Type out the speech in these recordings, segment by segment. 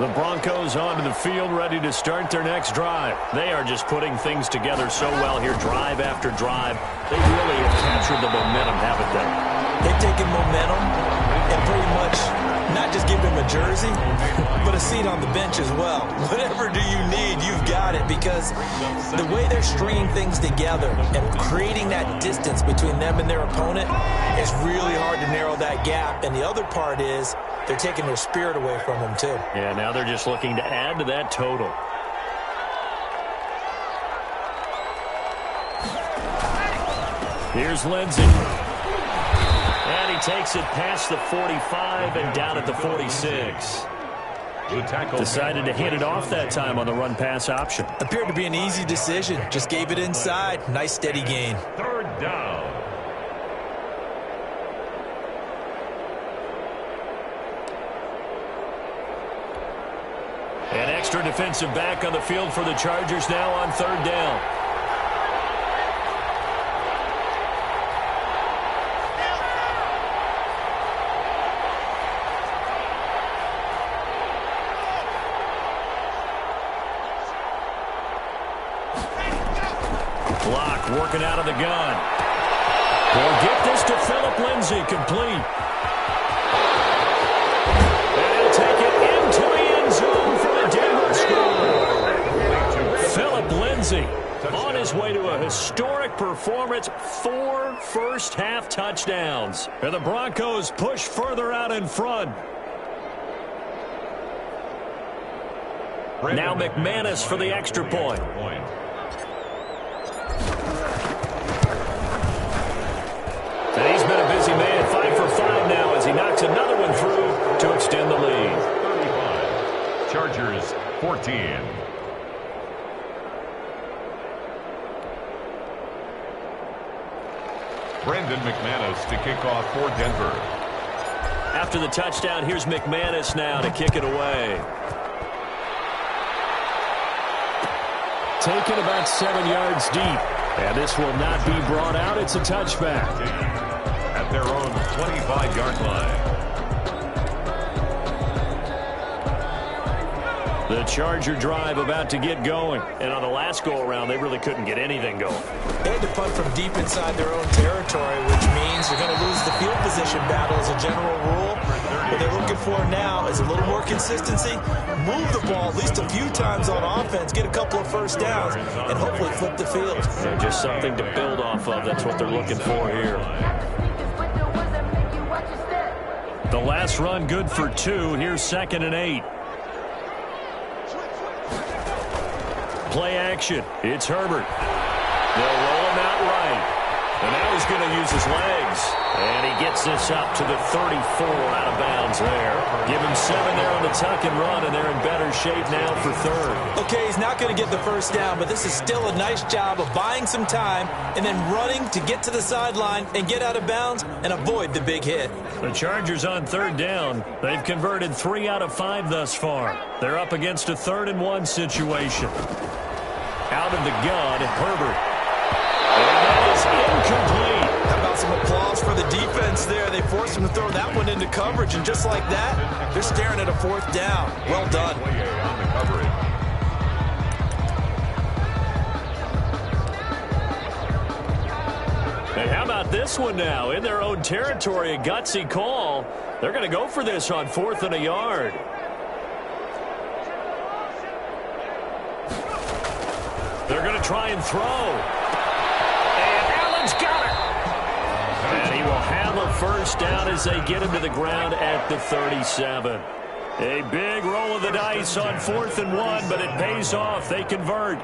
The Broncos onto the field, ready to start their next drive. They are just putting things together so well here, drive after drive. They really have captured the momentum, haven't they? They've taken momentum and pretty much not just give them a jersey, but a seat on the bench as well. Whatever do you need, you've got it, because the way they're stringing things together and creating that distance between them and their opponent is really hard to narrow that gap. And the other part is they're taking their spirit away from them, too. Yeah, now they're just looking to add to that total. Here's Lindsey. And he takes it past the 45 and down at the 46. Decided to hit it off that time on the run-pass option. Appeared to be an easy decision. Just gave it inside. Nice, steady gain. Third down. An extra defensive back on the field for the Chargers now on third down. Block working out of the gun. Will get this to Philip Lindsay, complete. And he'll take it into the end zone for the Denver score. Philip Lindsay on his way to a historic performance, 4 first-half touchdowns. And the Broncos push further out in front. Now McManus for the extra point. And he's been a busy man, 5 for 5 now as he knocks another one through to extend the lead. 35. Chargers 14. Brandon McManus to kick off for Denver. After the touchdown, here's McManus now to kick it away. Taken about 7 yards deep. And this will not be brought out. It's a touchback. At their own 25-yard line. The Charger drive about to get going. And on the last go-around, they really couldn't get anything going. They had to punt from deep inside their own territory, which means they're going to lose the field position battle as a general rule. What they're looking for now is a little more consistency, move the ball at least a few times on offense, get a couple of first downs, and hopefully flip the field. Yeah, just something to build off of. That's what they're looking for here. The last run good for 2. Here's 2nd and 8. Play action. It's Herbert. They'll roll him out right. And now he's going to use his legs. And he gets this up to the 34 out of bounds there. Give him 7 there on the tuck and run, and they're in better shape now for 3rd. Okay, he's not going to get the first down, but this is still a nice job of buying some time and then running to get to the sideline and get out of bounds and avoid the big hit. The Chargers on 3rd down. They've converted 3 out of 5 thus far. They're up against a 3rd and 1 situation. Out of the gun, Herbert. And that is incomplete. How about some applause for the defense there? They forced him to throw that one into coverage, and just like that, they're staring at a 4th down. Well done. On the coverage. And how about this one now? In their own territory, a gutsy call. They're going to go for this on 4th and a yard. They're going to try and throw. And Allen's got it. And he will have a first down as they get him to the ground at the 37. A big roll of the dice on 4th and 1, but it pays off. They convert.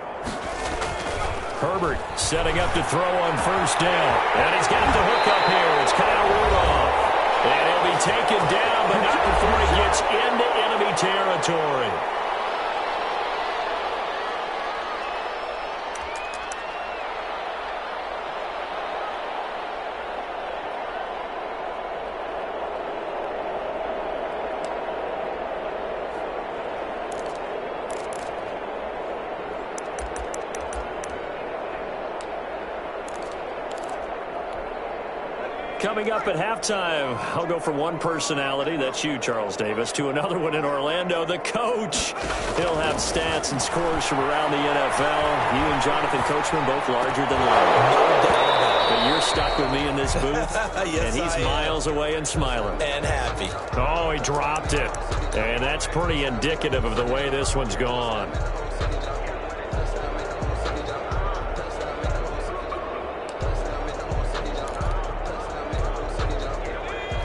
Herbert setting up to throw on 1st down. And he's got the hook up here. It's Kyle Rudolph. And he'll be taken down, but not before he gets into enemy territory. Coming up at halftime, I'll go from one personality, that's you, Charles Davis, to another one in Orlando, the coach. He'll have stats and scores from around the NFL. You and Jonathan Coachman both larger than life. But you're stuck with me in this booth, yes, and he's miles away and smiling. And happy. Oh, he dropped it. And that's pretty indicative of the way this one's gone.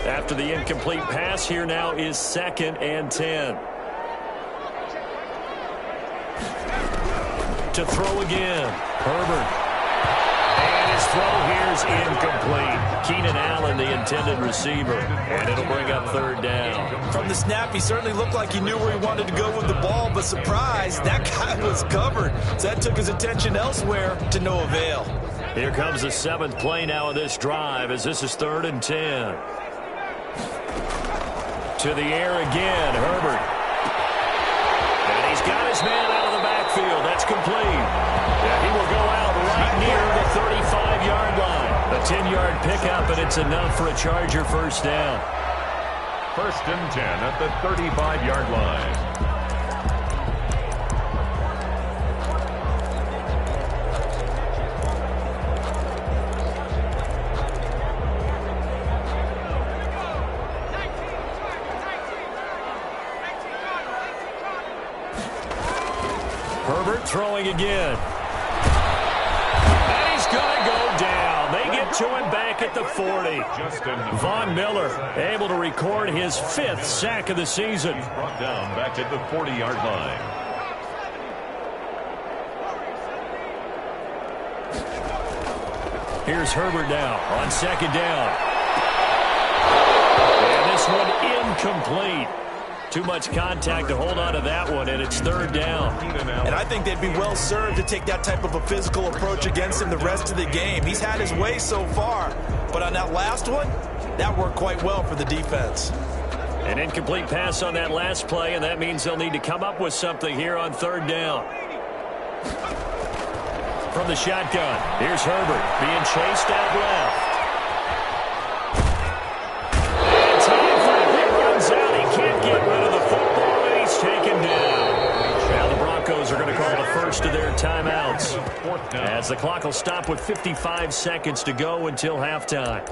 After the incomplete pass, here now is 2nd and 10. To throw again, Herbert. And his throw here is incomplete. Keenan Allen, the intended receiver. And it'll bring up 3rd down. From the snap, he certainly looked like he knew where he wanted to go with the ball, but surprise, that guy was covered. So that took his attention elsewhere to no avail. Here comes the 7th play now of this drive as this is 3rd and 10. To the air again, Herbert. And he's got his man out of the backfield. That's complete. Yeah, he will go out right near the 35-yard line. A 10-yard pickup, and it's enough for a Charger 1st down. 1st and 10 at the 35-yard line. Herbert throwing again. And he's going to go down. They get to him back at the 40. Von Miller able to record his 5th sack of the season. He's brought down back at the 40-yard line. Here's Herbert now on 2nd down. And this one incomplete. Too much contact to hold on to that one, and it's 3rd down. And I think they'd be well served to take that type of a physical approach against him the rest of the game. He's had his way so far, but on that last one, that worked quite well for the defense. An incomplete pass on that last play, and that means they'll need to come up with something here on 3rd down. From the shotgun, here's Herbert being chased out left. Get rid of the football, and he's taken down. Now the Broncos are going to call the first of their timeouts as the clock will stop with 55 seconds to go until halftime.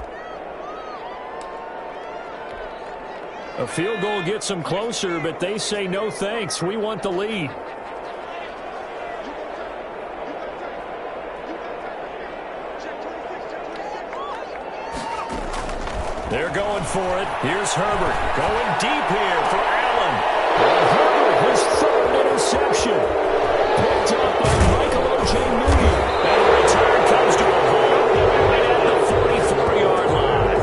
A field goal gets them closer, but they say no thanks. We want the lead. They're going for it. Here's Herbert going deep here for Allen. And Herbert, his 3rd interception. Picked up by Michael Ojemuni. And the return comes to a halt right at the 44-yard line.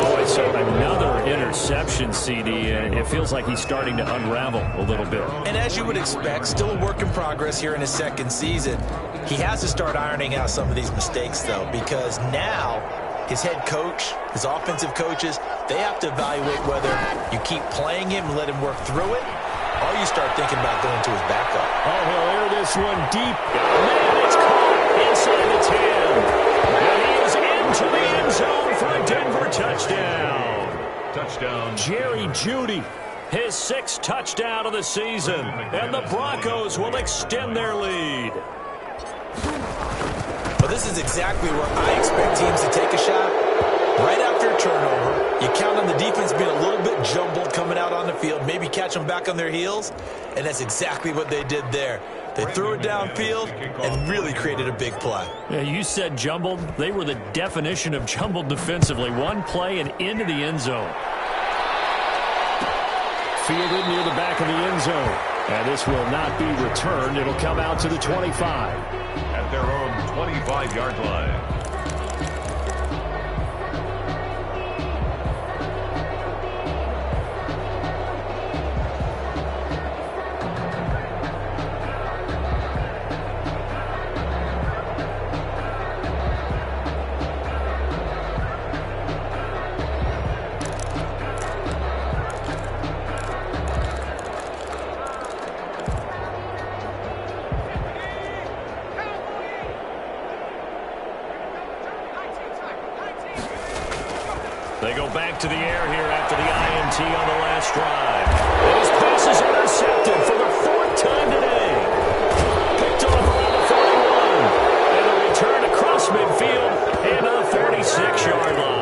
Oh, it's another interception, CD. It feels like he's starting to unravel a little bit. And as you would expect, still a work in progress here in his 2nd season. He has to start ironing out some of these mistakes, though, because now his head coach, his offensive coaches, they have to evaluate whether you keep playing him and let him work through it, or you start thinking about going to his backup. Oh, he'll air this one deep. Man, it's caught inside the 10. And he is into the end zone for a Denver touchdown. Touchdown. Jerry Jeudy, his 6th touchdown of the season. And the Broncos will extend their lead. Well, this is exactly where I expect teams to take a shot. Right after a turnover, you count on the defense being a little bit jumbled coming out on the field, maybe catch them back on their heels, and that's exactly what they did there. They threw it downfield and really created a big play. Yeah, you said jumbled. They were the definition of jumbled defensively. One play and into the end zone. Fielded near the back of the end zone. And this will not be returned. It'll come out to the 25. At their own 25-yard line. They go back to the air here after the INT on the last drive. And his pass is intercepted for the fourth time today. Picked off around the 41. And a return across midfield and to the 46-yard line.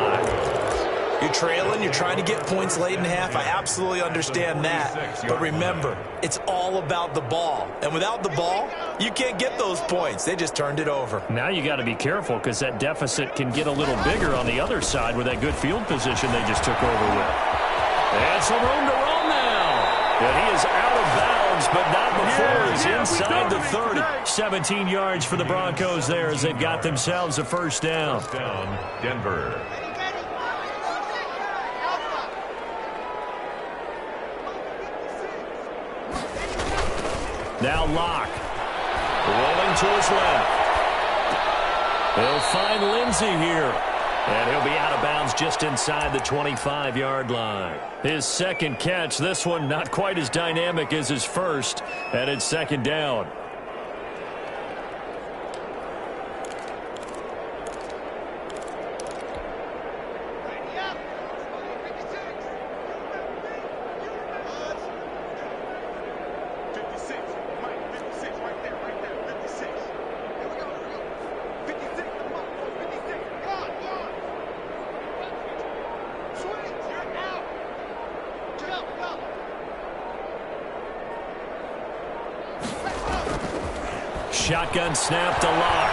You're trailing, you're trying to get points late in half. I absolutely understand that. But remember, it's all about the ball. And without the ball, you can't get those points. They just turned it over. Now you got to be careful because that deficit can get a little bigger on the other side with that good field position they just took over with. And some room to run now. And he is out of bounds, but not before he's inside the 30. 17 yards for the Broncos there as they've got themselves a first down. First down, Denver. Now Locke, rolling to his left. He'll find Lindsey here. And he'll be out of bounds just inside the 25-yard line. His second catch, this one not quite as dynamic as his first. And it's second down. Shotgun snap to Locke.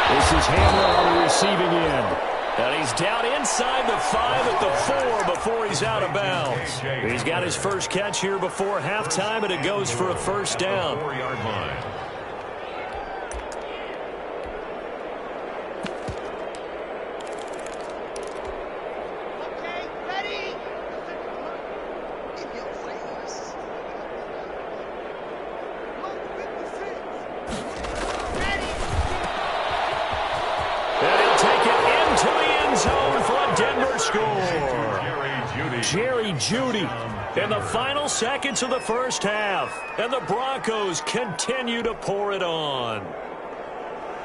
This is Hamler on the receiving end. And he's down inside the 5 at the 4 before he's out of bounds. He's got his first catch here before halftime, and it goes for a first down. 4-yard line. Jerry Jeudy in the final seconds of the first half. And the Broncos continue to pour it on.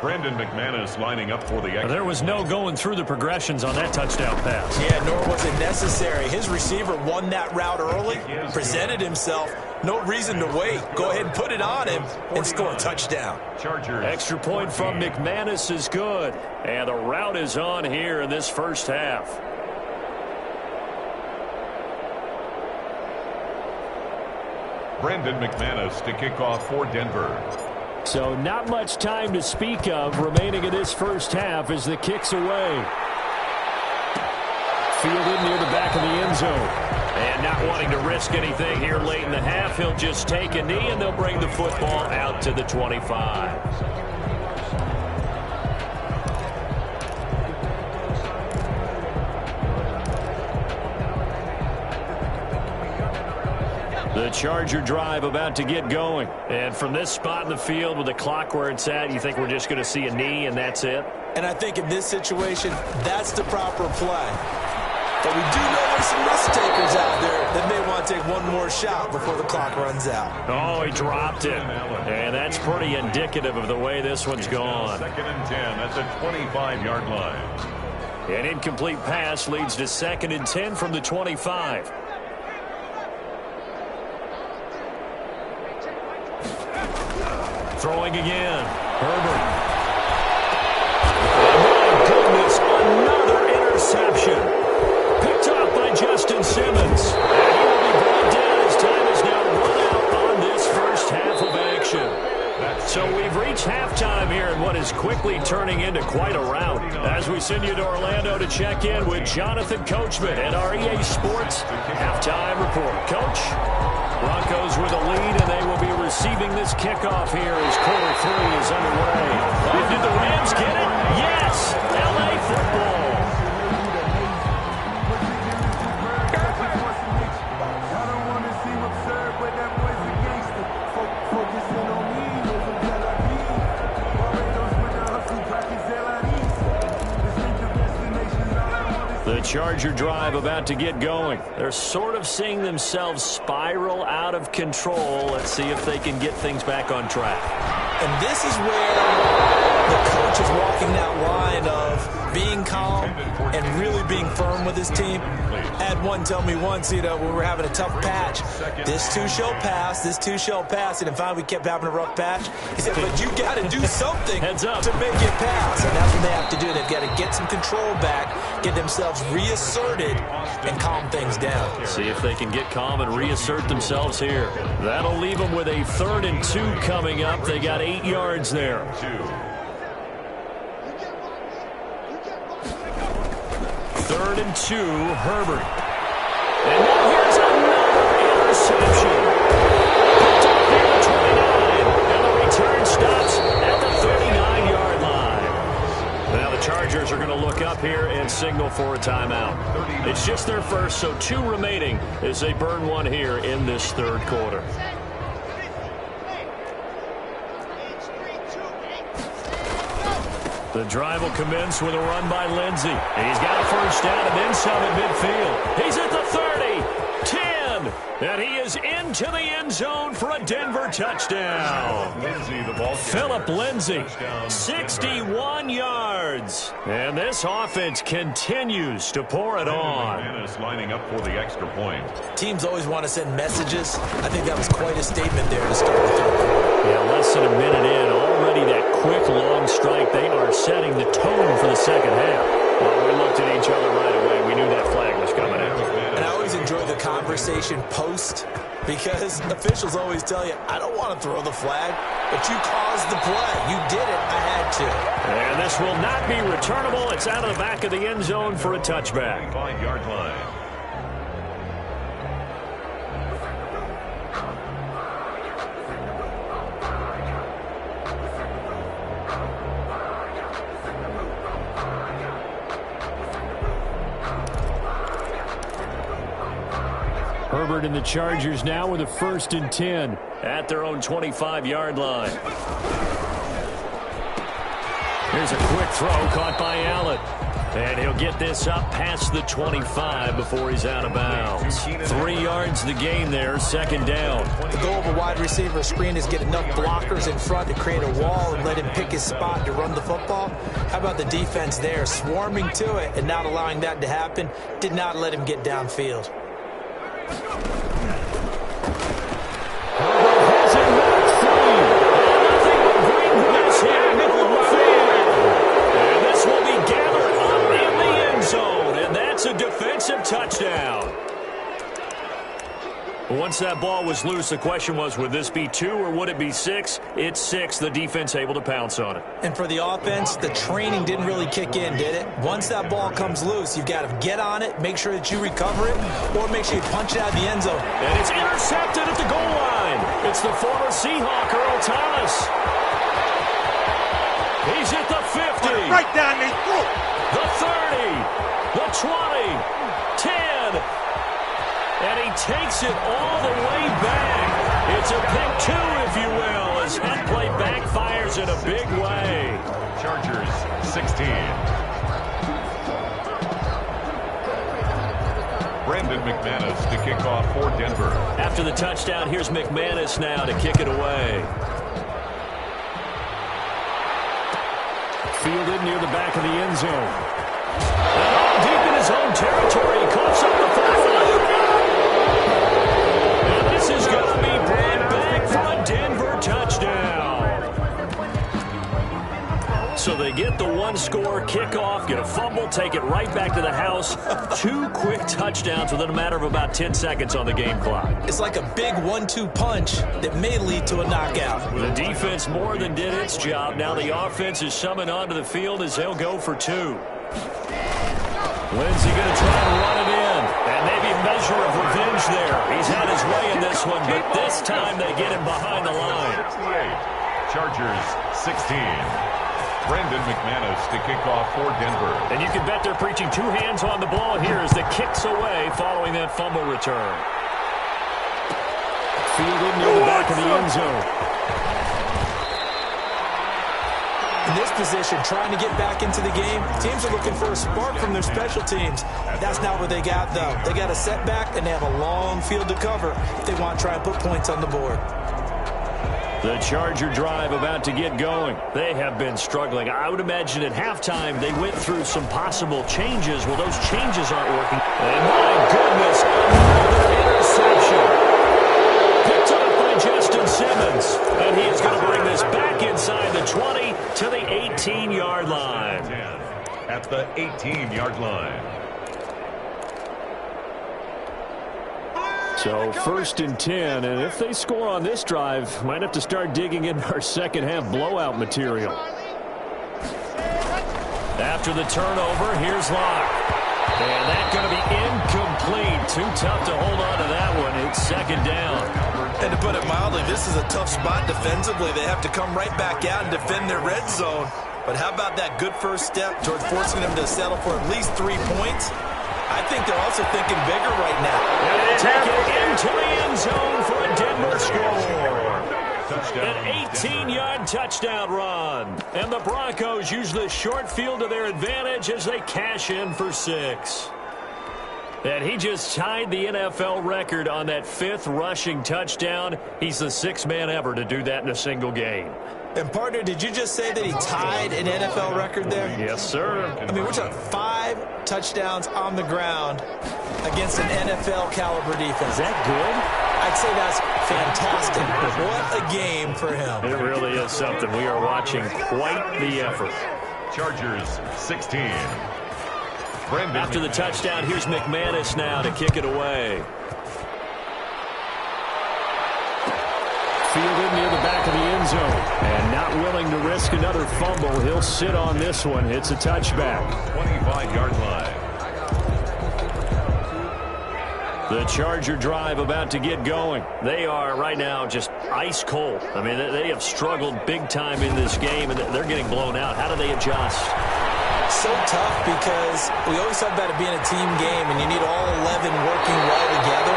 Brandon McManus lining up for the extra. There was no going through the progressions on that touchdown pass. Yeah, nor was it necessary. His receiver won that route early, presented himself. No reason to wait. Go ahead and put it on him and score a touchdown. Chargers. Extra point from McManus is good. And the route is on here in this first half. Brandon McManus to kick off for Denver. So not much time to speak of remaining in this first half as the kick's away. Fielded near the back of the end zone. And not wanting to risk anything here late in the half, he'll just take a knee and they'll bring the football out to the 25. The Charger drive about to get going. And from this spot in the field with the clock where it's at, you think we're just going to see a knee and that's it? And I think in this situation, that's the proper play. But we do know there's some risk takers out there that may want to take one more shot before the clock runs out. Oh, he dropped it. And that's pretty indicative of the way this one's gone. Second and 10 at the 25-yard line. An incomplete pass leads to second and 10 from the 25. Throwing again. Herbert. Oh, my goodness. Another interception. Picked off by Justin Simmons. And he will be brought down as time is now run out on this first half of action. So we've reached halftime here in what is quickly turning into quite a rout. As we send you to Orlando to check in with Jonathan Coachman at our EA Sports Halftime Report. Coach? Broncos with a lead, and they will be receiving this kickoff here as quarter 3 is underway. And did the Rams get it? Yes! L.A. football. The Charger drive about to get going. They're sort of seeing themselves spiral out of control. Let's see if they can get things back on track. And this is where the coach is walking that line of being calm and really being firm with his team. I had one tell me once, when we were having a tough patch, this too shall pass, this too shall pass. And finally we kept having a rough patch. He said, but you got to do something to make it pass. And that's what they have to do. They've got to get some control back, get themselves reasserted, and calm things down. See if they can get calm and reassert themselves here. That'll leave them with a 3rd and 2 coming up. They got 8 yards there. 3rd and 2, Herbert. And now here's another interception. Picked up near the 29, and the return stops at the 39-yard line. Now the Chargers are going to look up here and signal for a timeout. It's just their first, so 2 remaining as they burn one here in this 3rd quarter. The drive will commence with a run by Lindsey. He's got a 1st down and then some at midfield. He's at the 30, 10, and he is into the end zone for a Denver touchdown. Philip Lindsey, 61 yards. And this offense continues to pour it on. Lining up for the extra point. Teams always want to send messages. I think that was quite a statement there to start the 3rd quarter. Yeah, less than a minute in, already that quick, long strike. They are setting the tone for the 2nd half. Well, we looked at each other right away. We knew that flag was coming out. And I always enjoy the conversation post, because officials always tell you, I don't want to throw the flag, but you caused the play. You did it. I had to. And this will not be returnable. It's out of the back of the end zone for a touchback. 5-yard line. Herbert and the Chargers now with a 1st and 10 at their own 25-yard line. Here's a quick throw caught by Allen. And he'll get this up past the 25 before he's out of bounds. 3 yards the gain there, 2nd down. The goal of a wide receiver screen is get enough blockers in front to create a wall and let him pick his spot to run the football. How about the defense there, swarming to it and not allowing that to happen? Did not let him get downfield. Touchdown. Once that ball was loose, the question was, would this be 2 or would it be 6? It's 6. The defense able to pounce on it. And for the offense, the training didn't really kick in, did it? Once that ball comes loose, you've got to get on it, make sure that you recover it, or make sure you punch it out of the end zone. And it's intercepted at the goal line. It's the former Seahawk, Earl Thomas. He's at the 50. Right down his throat. The 30. The 20. 10, and he takes it all the way back. It's a pick 2, if you will, as that play backfires in a big way. Chargers 16. Brandon McManus to kick off for Denver. After the touchdown, here's McManus now to kick it away. Fielded near the back of the end zone. And all deep in his own territory, he coughs up the football. And this is going to be brought back for a Denver touchdown. So they get the 1-score kickoff, get a fumble, take it right back to the house. 2 quick touchdowns within a matter of about 10 seconds on the game clock. It's like a big 1-2 punch that may lead to a knockout. The defense more than did its job. Now the offense is summoned onto the field as they'll go for 2. Lindsey going to try and run it in. And maybe a measure of revenge there. He's had his way in this one, but this time they get him behind the line. Chargers 16. Brandon McManus to kick off for Denver. And you can bet they're preaching 2 hands on the ball here as the kick's away following that fumble return. Fielded near the back of the end zone. In this position, trying to get back into the game, teams are looking for a spark from their special teams. That's not what they got, though. They got a setback, and they have a long field to cover if they want to try and put points on the board. The Charger drive about to get going. They have been struggling. I would imagine at halftime they went through some possible changes. Well, those changes aren't working. And my goodness, another interception. Picked up by Justin Simmons. And he is going to bring this back inside the 20 to the 18-yard line. At the 18-yard line. So 1st and 10, and if they score on this drive, might have to start digging in our second half blowout material. After the turnover, here's Locke. And that's going to be incomplete. Too tough to hold on to that one. It's 2nd down. And to put it mildly, this is a tough spot defensively. They have to come right back out and defend their red zone. But how about that good first step towards forcing them to settle for at least 3 points? I think they're also thinking bigger right now. And they take it into the end zone for a Denver score. An 18-yard touchdown run. And the Broncos use the short field to their advantage as they cash in for 6. And he just tied the NFL record on that 5th rushing touchdown. He's the 6th man ever to do that in a single game. And, partner, did you just say that he tied an NFL record there? Yes, sir. I mean, we're talking 5 touchdowns on the ground against an NFL-caliber defense. Is that good? I'd say that's fantastic. What a game for him. It really is something. We are watching quite the effort. Chargers 16. After the touchdown, here's McManus now to kick it away. Fielded near the back of the end zone. And not willing to risk another fumble. He'll sit on this one. It's a touchback. 25-yard line. The Charger drive about to get going. They are right now just ice cold. I mean, they have struggled big time in this game, and they're getting blown out. How do they adjust? So tough because we always talk about it being a team game, and you need all 11 working well together.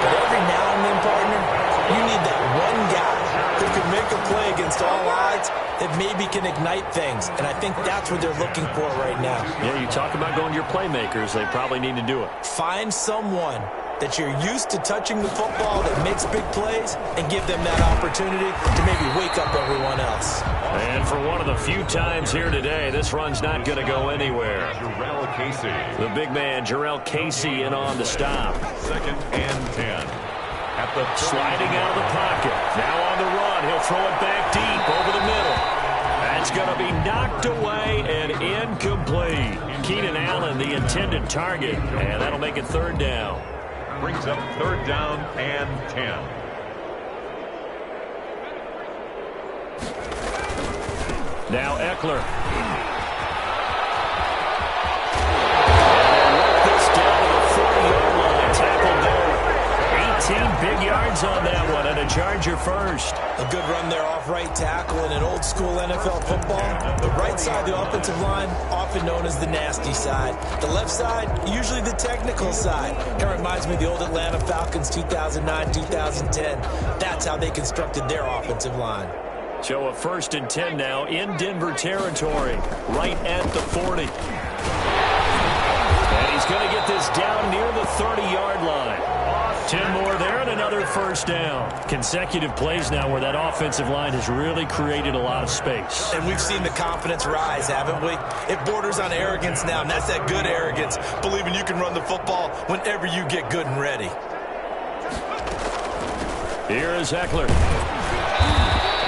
But every now and then, partner, you need that one guy who can make a play against all odds that maybe can ignite things. And I think that's what they're looking for right now. Yeah, you talk about going to your playmakers. They probably need to do it. Find someone that you're used to touching the football that makes big plays and give them that opportunity to maybe wake up everyone else. And for one of the few times here today, this run's not going to go anywhere. Jarrell Casey. The big man, Jarrell Casey, in on the stop. 2nd and 10. At the sliding out of the pocket. Now on the run. He'll throw it back deep over the middle. That's going to be knocked away and incomplete. Keenan Allen, the intended target, and that'll make it 3rd down. Brings up 3rd down and 10. Now Eckler. Big yards on that one, and a Charger first. A good run there off right tackle in an old-school NFL football. The right side of the offensive line, often known as the nasty side. The left side, usually the technical side. Kind of reminds me of the old Atlanta Falcons 2009, 2010. That's how they constructed their offensive line. So a 1st and 10 now in Denver territory, right at the 40. And he's going to get this down near the 30-yard line. 10 more there and another 1st down. Consecutive plays now where that offensive line has really created a lot of space. And we've seen the confidence rise, haven't we? It borders on arrogance now, and that's that good arrogance, believing you can run the football whenever you get good and ready. Here is Eckler.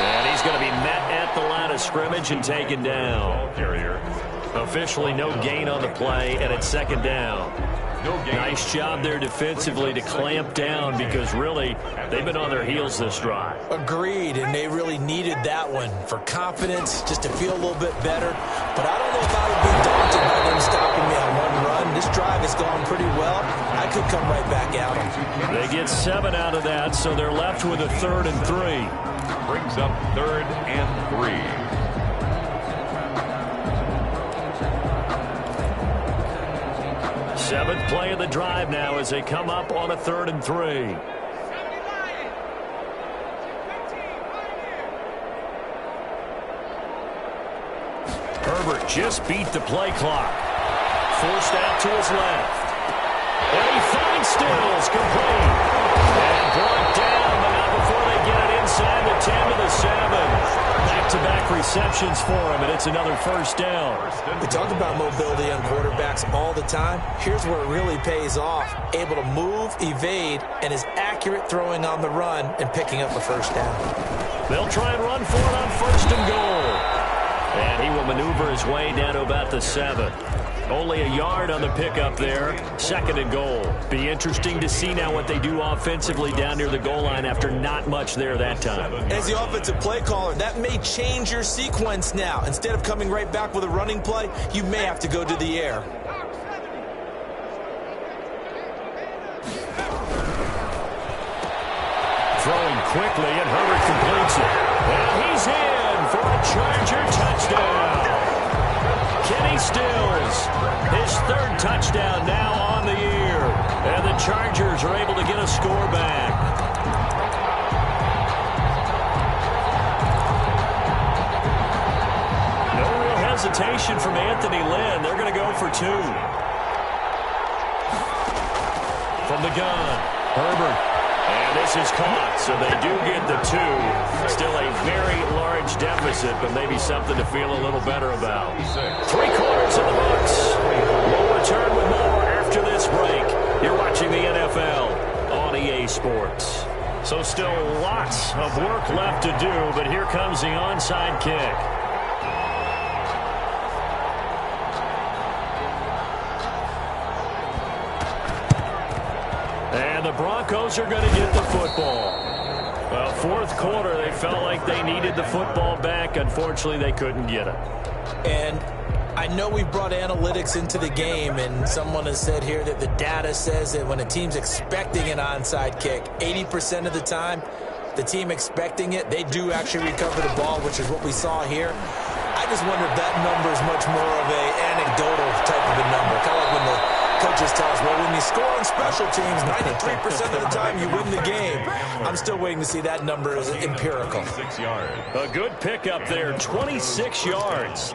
And he's going to be met at the line of scrimmage and taken down. Carrier. Officially no gain on the play, and it's 2nd down. Nice job there defensively to clamp down because really they've been on their heels this drive. Agreed, and they really needed that one for confidence, just to feel a little bit better. But I don't know if I would be daunted by them stopping me on one run. This drive has gone pretty well. I could come right back at them. They get 7 out of that, so they're left with a 3rd and 3. Brings up 3rd and 3. 7th play of the drive now as they come up on a 3rd and 3. Herbert just beat the play clock. Forced out to his left. And he finds Stills complete. And brought down, but not before they get it inside the 10 to the enough receptions for him, and it's another first down. We talk about mobility on quarterbacks all the time. Here's where it really pays off. Able to move, evade, and is accurate throwing on the run and picking up a first down. They'll try and run for it on first and goal. And he will maneuver his way down to about the 7. Only a yard on the pickup there. Second and goal. Be interesting to see now what they do offensively down near the goal line after not much there that time. As the offensive play caller, that may change your sequence now. Instead of coming right back with a running play, you may have to go to the air. Throwing quickly, and Herbert completes it. And he's in for a Charger touchdown. Kenny Stills, his third touchdown now on the year. And the Chargers are able to get a score back. No real hesitation from Anthony Lynn. They're going to go for 2. From the gun, Herbert. And this is caught, so they do get the 2. Still a very large deficit, but maybe something to feel a little better about. 3 quarters in the books. We'll return with more after this break. You're watching the NFL on EA Sports. So still lots of work left to do, but here comes the onside kick. And the Broncos are going to get the football. Well, fourth quarter, they felt like they needed the football back. Unfortunately, they couldn't get it. And I know we've brought analytics into the game, and someone has said here that the data says that when a team's expecting an onside kick, 80% of the time, the team expecting it, they do actually recover the ball, which is what we saw here. I just wonder if that number is much more of an anecdotal type of a number. Kind of like when the coaches tell us, well, when you score on special teams, 93% of the time you win the game. I'm still waiting to see that number as empirical. 6 yards. A good pickup there, 26 yards.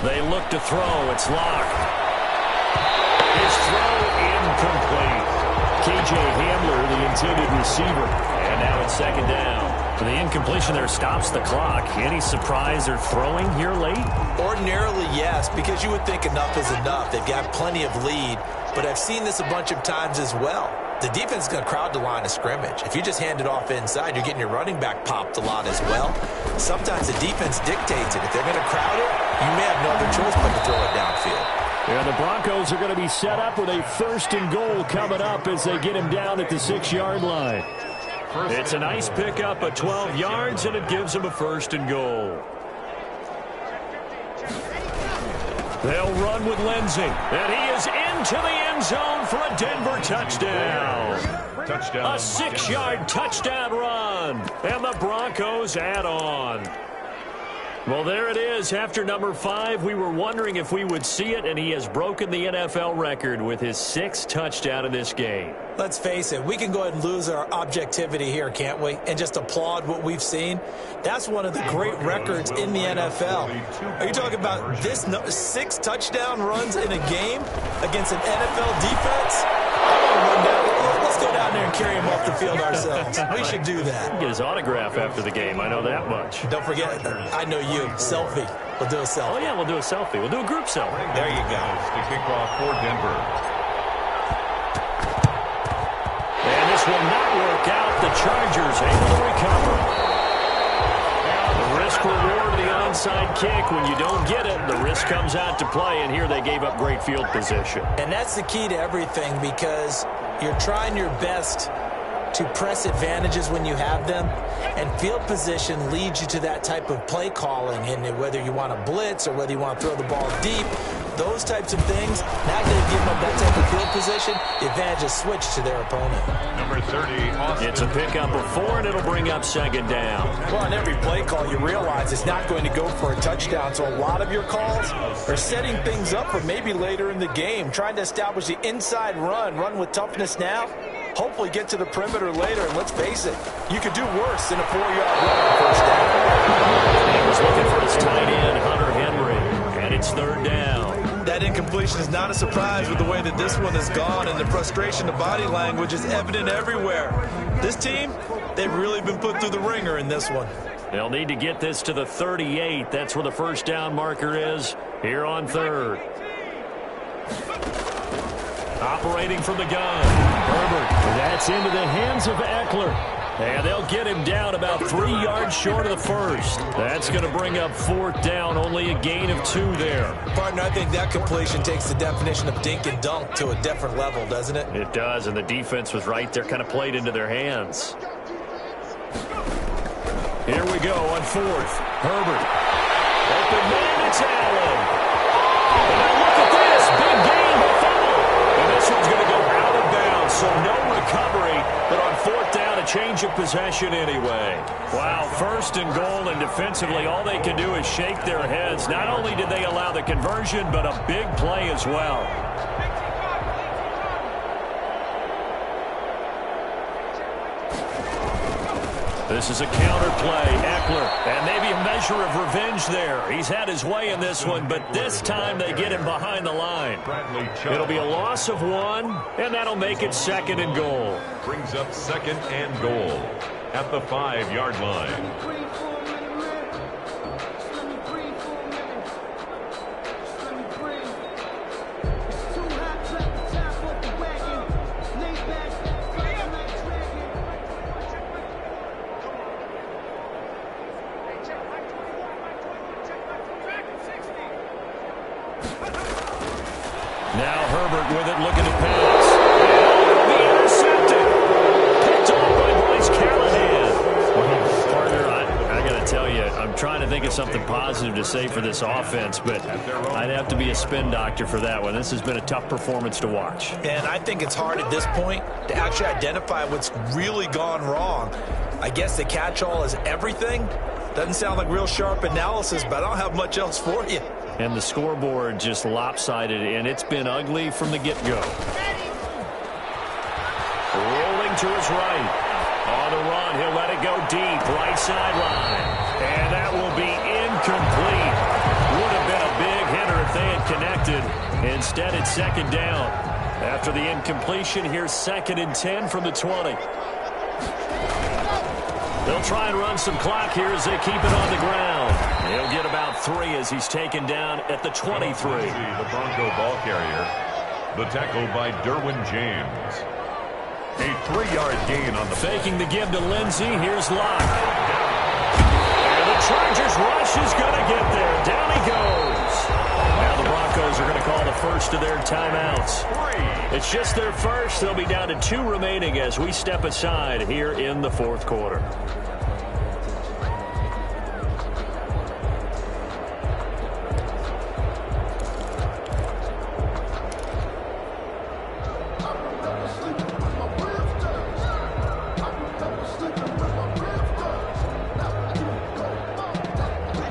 They look to throw. It's locked. His throw incomplete. KJ Hamler, the intended receiver. And now it's second down. The incompletion there stops the clock. Any surprise they're throwing here late? Ordinarily, yes, because you would think enough is enough. They've got plenty of lead, but I've seen this a bunch of times as well. The defense is going to crowd the line of scrimmage. If you just hand it off inside, you're getting your running back popped a lot as well. Sometimes the defense dictates it. If they're going to crowd it, you may have no other choice but to throw it downfield. Yeah, the Broncos are going to be set up with a first and goal coming up as they get him down at the 6-yard line. It's a nice pickup of 12 yards, and it gives them a first and goal. They'll run with Lindsey, and he is into the end zone for a Denver touchdown. A 6-yard touchdown run, and the Broncos add on. Well, there it is. After number 5, we were wondering if we would see it, and he has broken the NFL record with his 6th touchdown in this game. Let's face it, we can go ahead and lose our objectivity here, can't we? And just applaud what we've seen. That's one of the great records in the NFL. Are you talking about this 6 touchdown runs in a game against an NFL defense? Let's go down there and carry him off the field ourselves. We should do that. Get his autograph after the game. I know that much. Don't forget, I know you. Selfie. We'll do a selfie. Oh, yeah, we'll do a selfie. We'll do a group selfie. There you go. To kick off for Denver. And this will not work out. The Chargers able to recover. The risk-reward of the onside kick. When you don't get it, the risk comes out to play, and here they gave up great field position. And that's the key to everything, because you're trying your best to press advantages when you have them, and field position leads you to that type of play calling. And whether you want to blitz or whether you want to throw the ball deep, those types of things, now that they've given them that type of field position, the advantage is switched to their opponent. Number 30, Austin. It's a pickup of 4, and it'll bring up second down. Well, on every play call, you realize it's not going to go for a touchdown, so a lot of your calls are setting things up for maybe later in the game, trying to establish the inside run with toughness now. hopefully get to the perimeter later. And let's face it, you could do worse than a 4-yard run on first down. He was looking for his tight end, Hunter Henry, and it's third down. That incompletion is not a surprise with the way that this one has gone, and the frustration, the body language is evident everywhere. This team, they've really been put through the ringer in this one. They'll need to get this to the 38. That's where the first down marker is here on third. Operating from the gun, Herbert. That's into the hands of Eckler. And they'll get him down about 3 yards short of the first. That's going to bring up fourth down, only a gain of 2 there. Partner, I think that completion takes the definition of dink and dunk to a different level, doesn't it? It does, and the defense was right there, kind of played into their hands. Here we go on fourth. Herbert. Open man, it's Allen. And look at this, big gain, but fumble. And this one's going to go out of bounds, so no recovery, but on fourth down, a change of possession anyway. Wow, first and goal, and defensively, all they can do is shake their heads. Not only did they allow the conversion, but a big play as well. This is a counter play, Eckler, and maybe a measure of revenge there. He's had his way in this one, but this time they get him behind the line. It'll be a loss of 1, and that'll make it second and goal. Brings up second and goal at the 5-yard line. Now Herbert with it, looking to pass. And it'll be intercepted. Picked off by Bryce Callahan. Partner, I got to tell you, I'm trying to think of something positive to say for this offense, but I'd have to be a spin doctor for that one. This has been a tough performance to watch. And I think it's hard at this point to actually identify what's really gone wrong. I guess the catch-all is everything. Doesn't sound like real sharp analysis, but I don't have much else for you. And the scoreboard just lopsided, and it's been ugly from the get-go. Rolling to his right. On the run, he'll let it go deep, right sideline. And that will be incomplete. Would have been a big hitter if they had connected. Instead, it's second down. After the incompletion, here's second and 10 from the 20. They'll try and run some clock here as they keep it on the ground. He'll get about 3 as he's taken down at the 23. The Bronco ball carrier. The tackle by Derwin James. A 3-yard gain on the faking the give to Lindsey. Here's Locke. And the Chargers rush is going to get there. Down he goes. Now the Broncos are going to call the first of their timeouts. It's just their first. They'll be down to 2 remaining as we step aside here in the fourth quarter.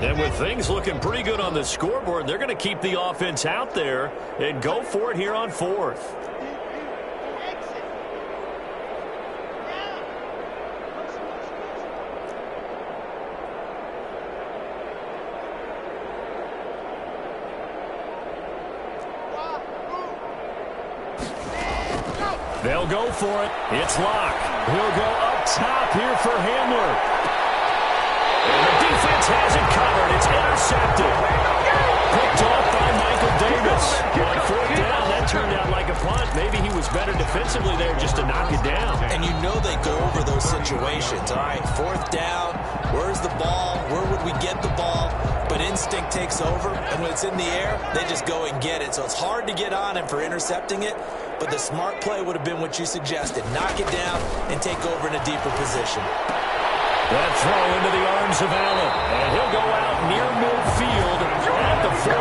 And with things looking pretty good on the scoreboard, they're going to keep the offense out there and go for it here on fourth. They'll go for it. It's Locke. He'll go up top here for Hamler. And the defense has it covered. It's intercepted. Picked off by Michael Davis. On fourth down, that turned out like a punt. Maybe he was better defensively there just to knock it down. And you know they go over those situations. All right, fourth down, where's the ball? Where would we get the ball? But instinct takes over, and when it's in the air, they just go and get it. So it's hard to get on him for intercepting it, but the smart play would have been what you suggested. Knock it down and take over in a deeper position. That throw into the arms of Allen. And he'll go out near midfield at the 49.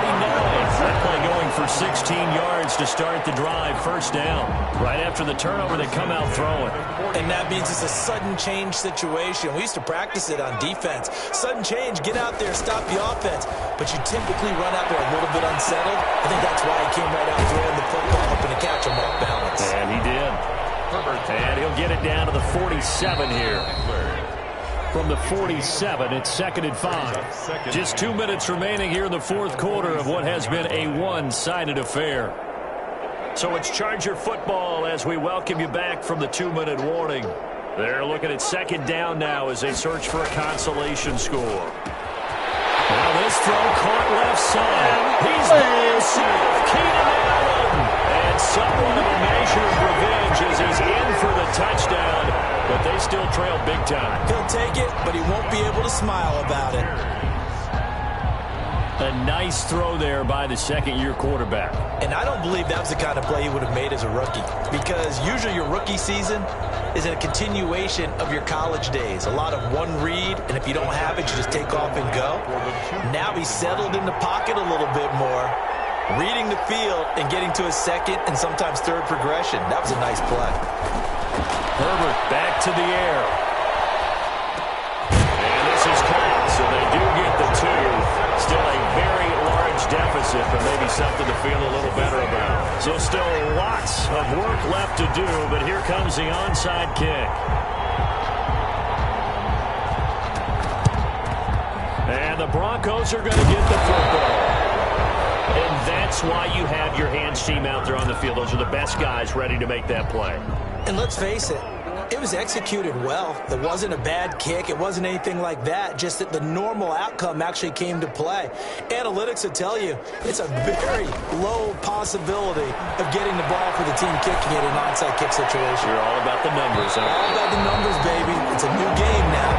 That play going for 16 yards to start the drive. First down. Right after the turnover, they come out throwing. And that means it's a sudden change situation. We used to practice it on defense. Sudden change, get out there, stop the offense. But you typically run out there a little bit unsettled. I think that's why he came right out throwing the football, hoping to catch him off balance. And he did. And he'll get it down to the 47 here. From the 47, it's 2nd and 5. Just 2 minutes remaining here in the fourth quarter of what has been a one-sided affair. So it's Charger football as we welcome you back from the 2-minute warning. They're looking at 2nd down now as they search for a consolation score. Now this throw caught left side. He's by himself, Keenan Allen. And somewhat of a measure of revenge as he's in for the touchdown. But they still trail big time. He'll take it, but he won't be able to smile about it. A nice throw there by the second-year quarterback. And I don't believe that was the kind of play he would have made as a rookie. Because usually your rookie season is a continuation of your college days. A lot of one read, and if you don't have it, you just take off and go. Now he's settled in the pocket a little bit more, reading the field and getting to his second and sometimes third progression. That was a nice play. Herbert back to the air. And this is caught, so they do get the 2. Still a very large deficit, but maybe something to feel a little better about. So still lots of work left to do, but here comes the onside kick. And the Broncos are going to get the football. And that's why you have your hands team out there on the field. Those are the best guys ready to make that play. And let's face it, it was executed well. It wasn't a bad kick. It wasn't anything like that. Just that the normal outcome actually came to play. Analytics will tell you it's a very low possibility of getting the ball for the team kicking it in an onside kick situation. You're all about the numbers, huh? All about the numbers, baby. It's a new game now.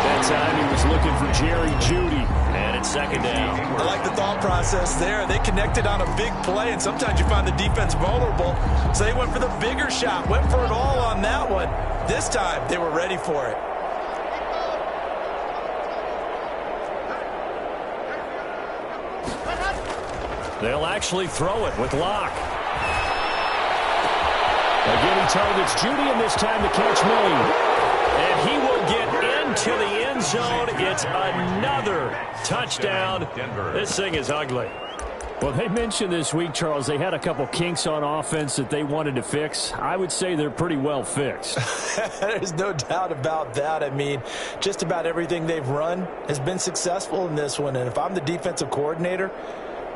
That time he was looking for Jerry Jeudy, and it's 2nd down. I like the thought process there. They connected on a big play, and sometimes you find the defense vulnerable, so they went for the bigger shot, went for it all on that one. This time, they were ready for it. They'll actually throw it with Locke. Again, he targets Jeudy, and this time the catch made. And he will get into the end zone. It's another touchdown. This thing is ugly. Well, they mentioned this week, Charles, they had a couple kinks on offense that they wanted to fix. I would say they're pretty well fixed. There's no doubt about that. I mean, just about everything they've run has been successful in this one. And if I'm the defensive coordinator,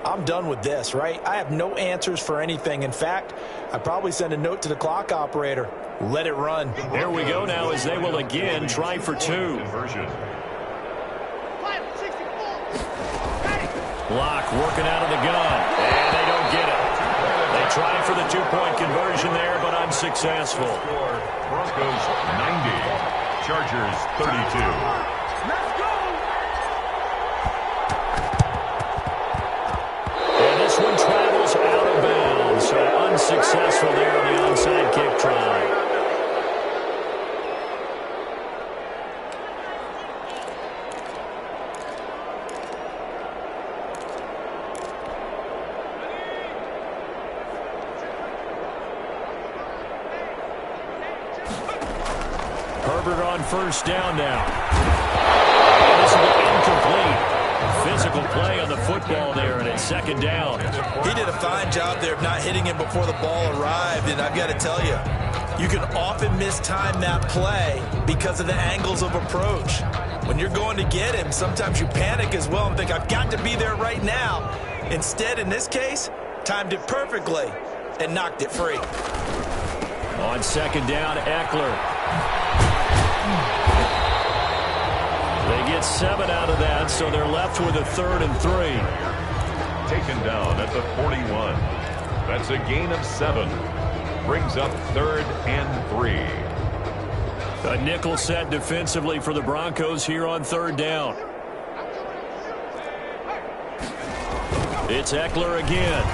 I'm done with this, right? I have no answers for anything. In fact, I'd probably send a note to the clock operator. Let it run. There we go now as they will again try for 2. Locke working out of the gun. And they don't get it. They try for the 2-point conversion there, but unsuccessful. Broncos 90. Chargers 32. This one travels out of bounds, so unsuccessful there on the onside kick try. Herbert on 1st down now. This will be incomplete. Physical play on the football there, and it's 2nd down. He did a fine job there of not hitting him before the ball arrived, and I've got to tell you, you can often mistime that play because of the angles of approach. When you're going to get him, sometimes you panic as well and think, I've got to be there right now. Instead, in this case, timed it perfectly and knocked it free. On 2nd down, Eckler. They get 7 out of that, so they're left with a 3rd and 3. Taken down at the 41. That's a gain of 7. Brings up 3rd and 3. A nickel set defensively for the Broncos here on 3rd down. It's Eckler again.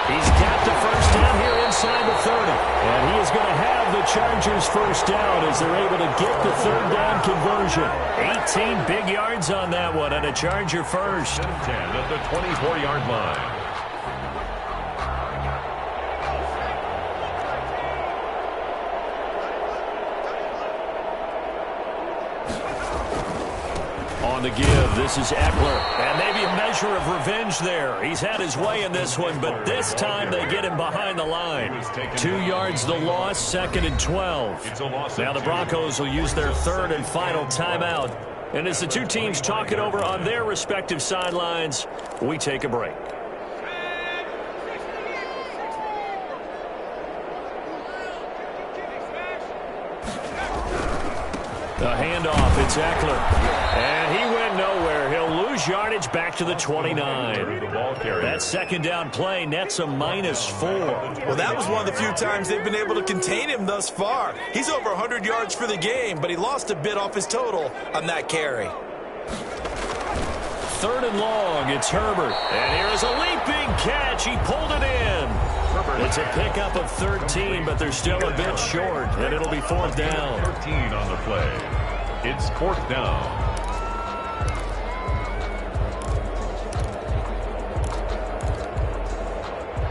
He's got the 1st down here inside the 30. And he is going to have the Chargers 1st down as they're able to get the 3rd down conversion. 18 big yards on that one and a Charger 1st. 10 at the 24-yard line. On on the give. This is Eckler. And maybe a measure of revenge there. He's had his way in this one, but this time they get him behind the line. 2 yards the loss, 2nd and 12. Now the Broncos will use their 3rd and final timeout. And as the two teams talk it over on their respective sidelines, we take a break. The handoff, it's Eckler. And he went nowhere. He'll lose yardage back to the 29. That 2nd down play nets a -4. Well, that was one of the few times they've been able to contain him thus far. He's over 100 yards for the game, but he lost a bit off his total on that carry. 3rd and long, it's Herbert. And here's a leaping catch. He pulled it in. It's a pickup of 13, but they're still a bit short, and it'll be 4th down. 13 on the play. It's 4th down.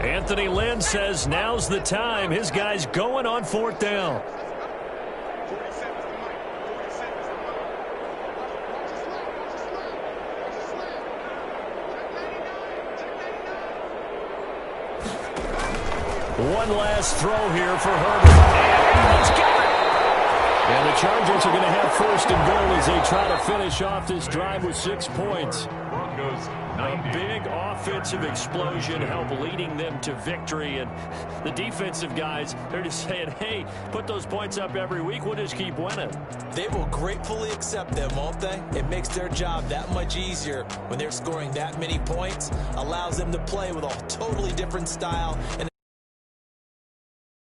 Anthony Lynn says now's the time. His guy's going on 4th down. One last throw here for Herbert. And Allen's got it. And the Chargers are going to have 1st and goal as they try to finish off this drive with 6 points. Broncos A big offensive explosion helped leading them to victory. And the defensive guys, they're just saying, hey, put those points up every week. We'll just keep winning. They will gratefully accept them, won't they? It makes their job that much easier when they're scoring that many points. Allows them to play with a totally different style and